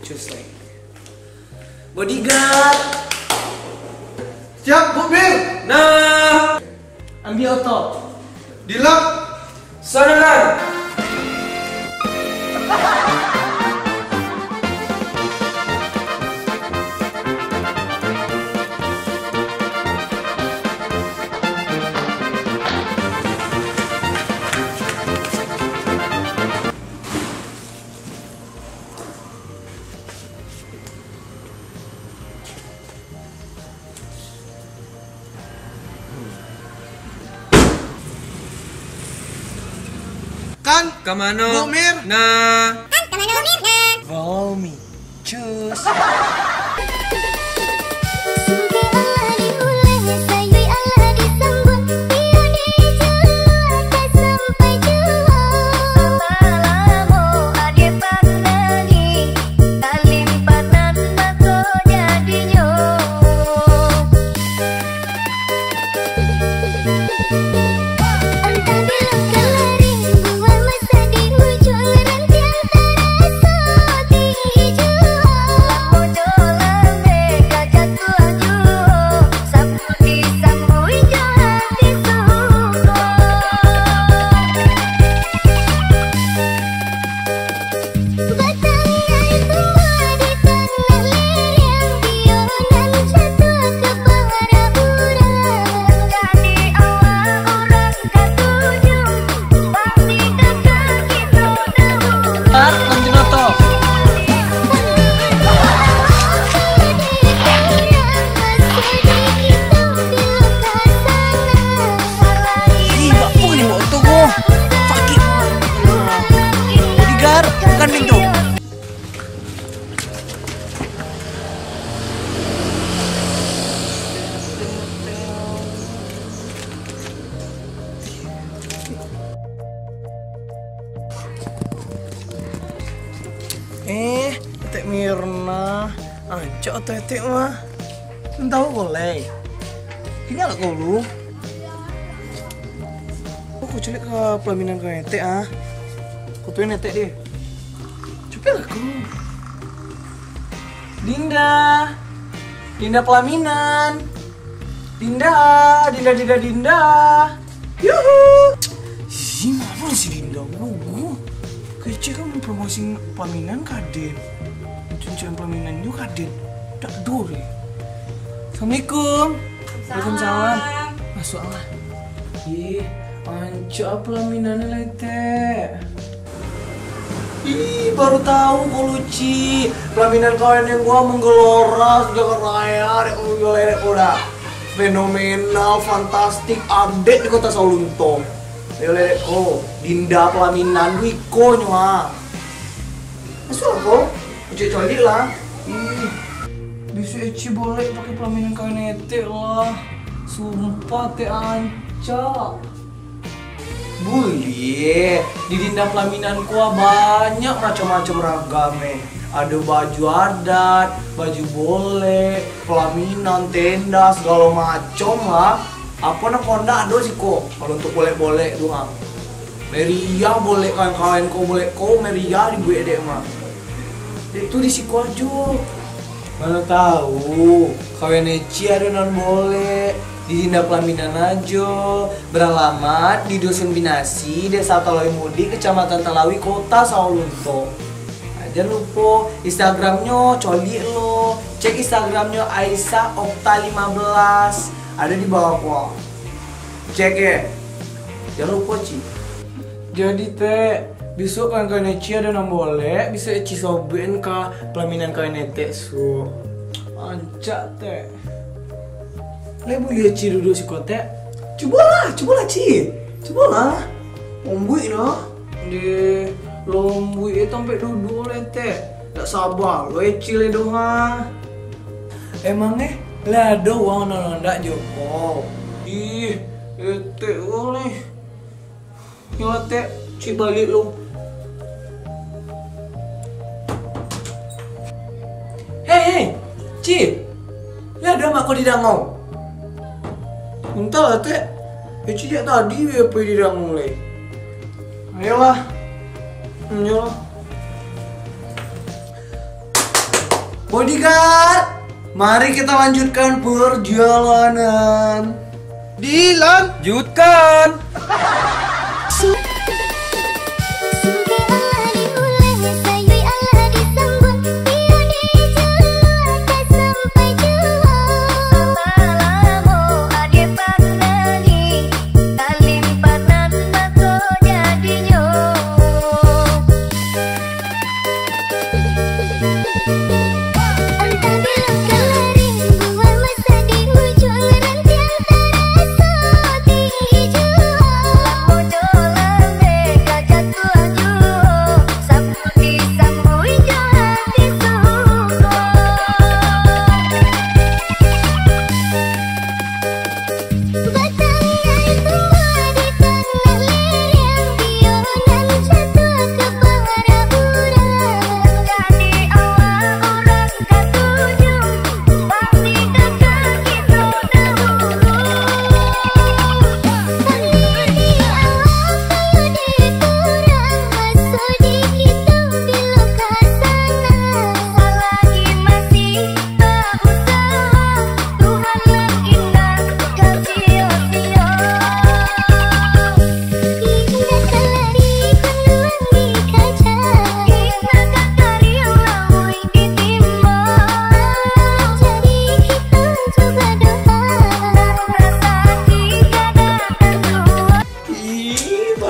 Just like bodyguard. Siap, mobil. Nah, ambil auto. Dilap. Sonoran. Kan? Kamano? Bumir. Nah. Kan kemana Mirna? Follow me. Cus. Bukan pintu. Tek Mirna, aja tetek mah. Tahu boleh. Ini ala kau lu. Aku culik ke pelaminan kau netek ah. Kau tuh netek deh. Aku. Dinda pelaminan. Dinda. Yuhu. Ih, mana si Dinda? Kece kan promosi pelaminan kaden. Cucian pelaminan juga kaden. Tak dore. Assalamualaikum. Waalaikumsalam. Masuk Allah. Ih, anca pelaminannya lete. Ih, baru tahu kok Luci. Pelaminan kalian yang gua menggelora Jakarta Raya, rek udah fenomenal, fantastik, update di kota Saulunto. Lek Dinda pelaminan Wiko nyoa. Masuk aku, ucap colik lah. Ih, bisa Eci boleh pakai pelaminan kalian ete lah. Sumpah teh anca. Boleh, di Dinda pelaminan gua banyak macam-macam ragam Ada baju adat, baju boleh, pelaminan, tenda, segala macam lah. Apa nak kondak do sih kok? Kalau untuk boleh-boleh doang. Meriah boleh kawan-kawan kau boleh kau meriah di gue dek mah. Itu di siku aja. Mana tahu, kawan Eci ada non boleh. Di Dinda pelaminan aja, beralamat di Dusun Binasi, Desa Talawi Mudi, Kecamatan Talawi, Kota Saulunto. Jangan lupa Instagramnya coli lo, cek Instagramnya Aisyah Okta 15, ada di bawah gua. Cek ya, jangan lupa Ci. Jadi teh, besok kawan-kawan Eci ada yang boleh, bisa Eci sobein ke pelaminan kawan Eci so. Ancak teh. Lebu lihat Ci duduk si kote. Cobalah Ci. Cobalah. Lombui lah. Di lombui itu sampai duduk lete. Tak sabar, lo Eci le doang. Emangnya lah ada uang nondak Joko. Ih, ete oleh. Yo te, Ci balik lo. Hei, Ci. Lah ada mak kau di dangau. Entah lah teh, Eci jak tadi apa di dalam mulai. Ayolah, ayolah. Bodyguard, mari kita lanjutkan perjalanan. Dilanjutkan.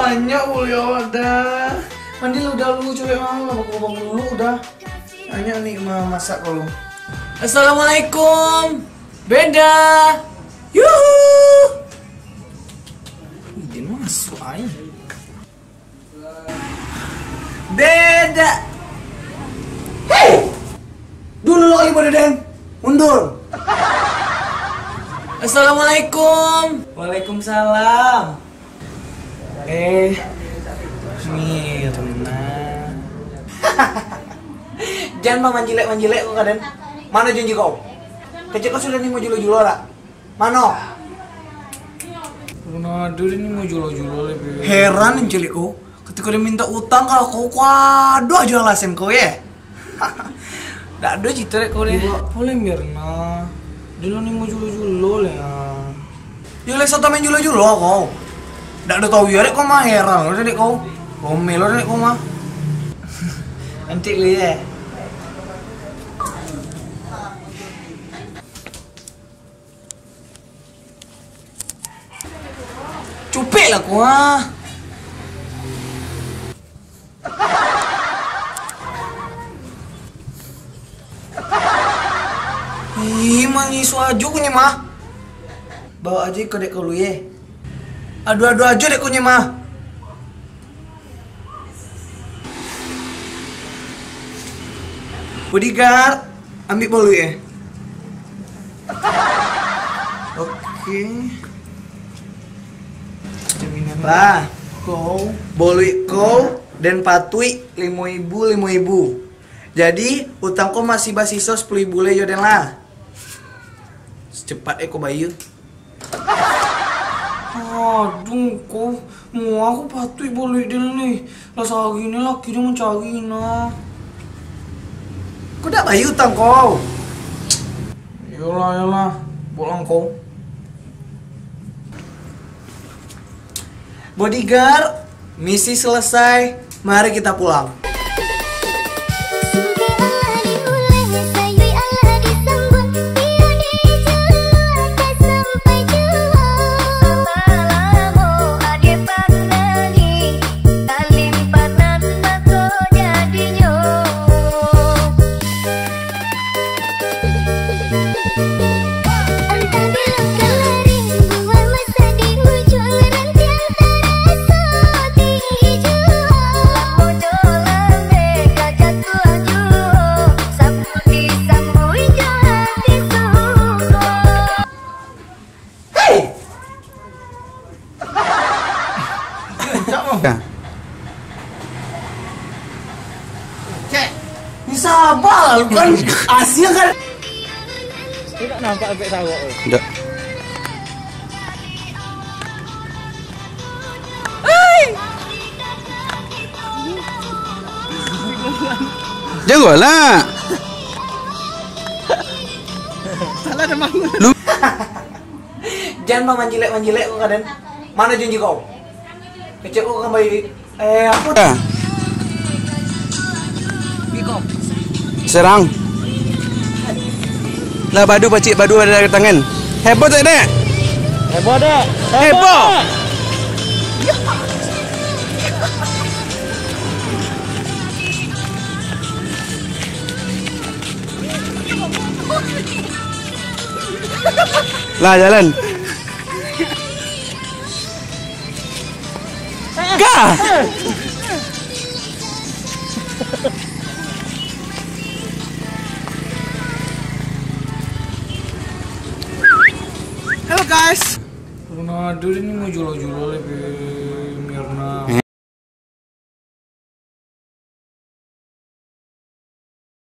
Banyak boleh ada. Mandi lu udah lu coba malam aku bangun dulu udah. Hanya nih masak kalau. Assalamualaikum. Beda. Yuhu. Dia masuk aja. Beda. Hey. Dulu lagi pada Den. Mundur. Assalamualaikum. Waalaikumsalam. Mirna. Jangan manjilek kok kaden. Mana janji kau? Kecil kau sudah nih mau julo-julo lah. Mana? Ronaldo ini mau julo-julo lebih. Heran anjir kau. Ketika dia minta utang kalau kau kuadu aja alasan kau ya. Nggak ada citra kau deh. Boleh Mirna. Dulu nih mau julo-julo lah. Julo satu main julo-julo kau. Nggak ada tahu ya dek kau mah heran lo dek kau. Komel lo dek kau mah. Nanti lihat. Cupik lah kau ah. Ih, mangisu aja kunya mah. Bawa aja ke dek kau lu ya. Adu-adu aja dek kunya mah. Bodyguard, ambil bolu ya. Oke. Lah, kau bolu kau dan patui 5.000. Jadi utang kau masih basiso 10.000 le joden lah. Secepat kau bayu. Aduh, kau mau aku patui boleh deh nih. Lah sagini laki dia mencari nah. Kau dah bayi utang kau. Yalah, bolang kau. Bodyguard, misi selesai. Mari kita pulang. Sabar lu kan Asia kan. Tidak nampak efek sawok. Enggak. Jangan lah. Salah ada bangun. Jangan manjilek kok kaden. Mana janji kau? Kecek kok kembali. Aku Biko. Serang. Lah badu pacik badu ada di tangan. Heboh tak dek? Heboh dek. Heboh. Lah jalan. Kah? Halo guys. Ronaldo ini mau jual lebih Mirna.